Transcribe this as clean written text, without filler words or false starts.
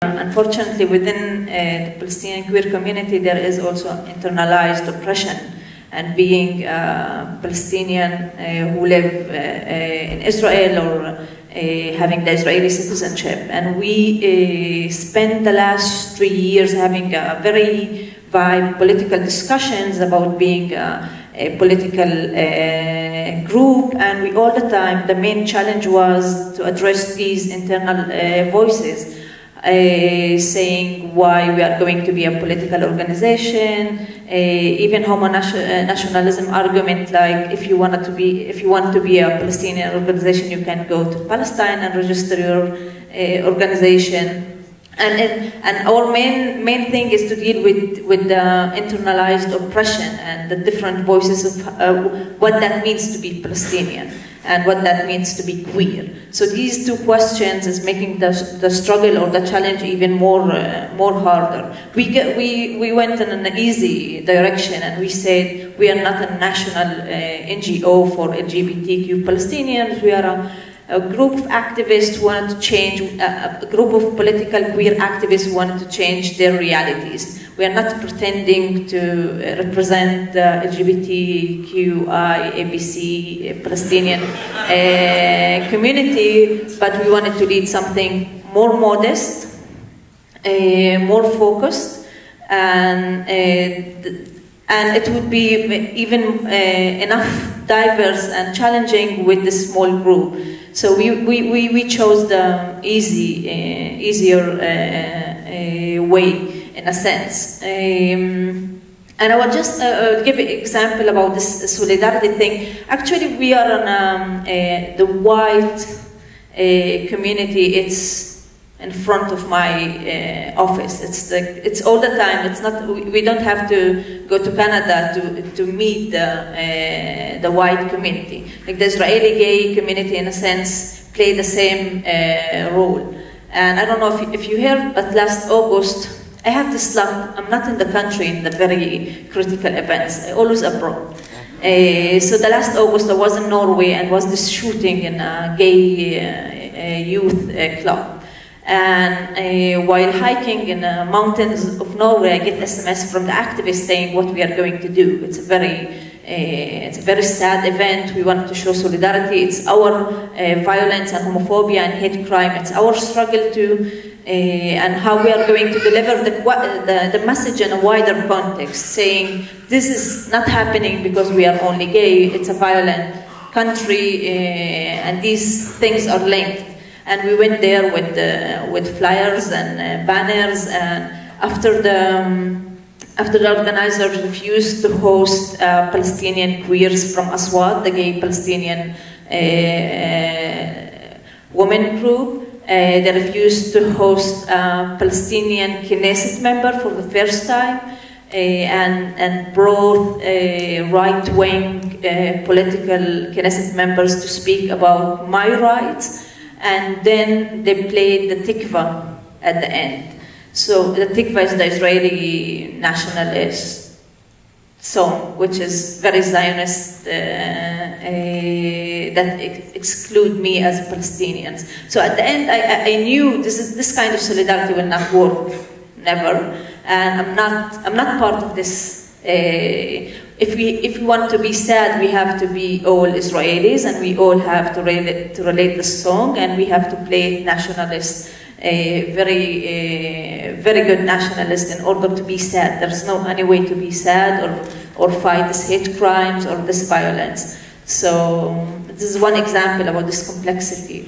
Unfortunately, within the Palestinian queer community, there is also internalized oppression. And being Palestinian who live in Israel or having the Israeli citizenship. And we spent the last 3 years having a very vibrant political discussions about being a political group, and we all the time, the main challenge was to address these internal voices, saying why we are going to be a political organization, even homonationalism argument, like if you want to be a Palestinian organization, you can go to Palestine and register your organization. And our main thing is to deal with the internalized oppression and the different voices of what that means to be Palestinian and what that means to be queer. So these two questions is making the struggle or the challenge even more harder. We went in an easy direction and we said we are not a national NGO for LGBTQ Palestinians. We are a group of activists who wanted to change, a group of political queer activists who wanted to change their realities. We are not pretending to represent the LGBTQI, ABC, Palestinian community, but we wanted to lead something more modest, more focused, and it would be even enough diverse and challenging with this small group. So we chose the easier way, in a sense. And I will just give an example about this solidarity thing. Actually, we are on the white community. It's in front of my office. It's all the time. It's not. We don't have to go to Canada to meet the white community. Like the Israeli gay community, in a sense, play the same role. And I don't know if you heard, but last August I have this luck. I'm not in the country in the very critical events. I always abroad. So the last August I was in Norway and was this shooting in a gay youth club. And while hiking in the mountains of Norway, I get SMS from the activists saying what we are going to do. It's a very sad event. We want to show solidarity. It's our violence and homophobia and hate crime. It's our struggle to and how we are going to deliver the message in a wider context, saying this is not happening because we are only gay. It's a violent country, and these things are linked. And we went there with flyers and banners. And after the organizers refused to host Palestinian queers from Aswad, the gay Palestinian women group, they refused to host a Palestinian Knesset member for the first time, and brought right-wing political Knesset members to speak about my rights. And then they played the Tikva at the end. So the Tikva is the Israeli nationalist song, which is very Zionist, that exclude me as Palestinians. So at the end, I knew this kind of solidarity will not work, never. And I'm not part of this. If we want to be sad, we have to be all Israelis, and we all have to relate the song, and we have to play nationalist, very good nationalist in order to be sad. There's no any way to be sad or fight this hate crimes or this violence. So this is one example about this complexity.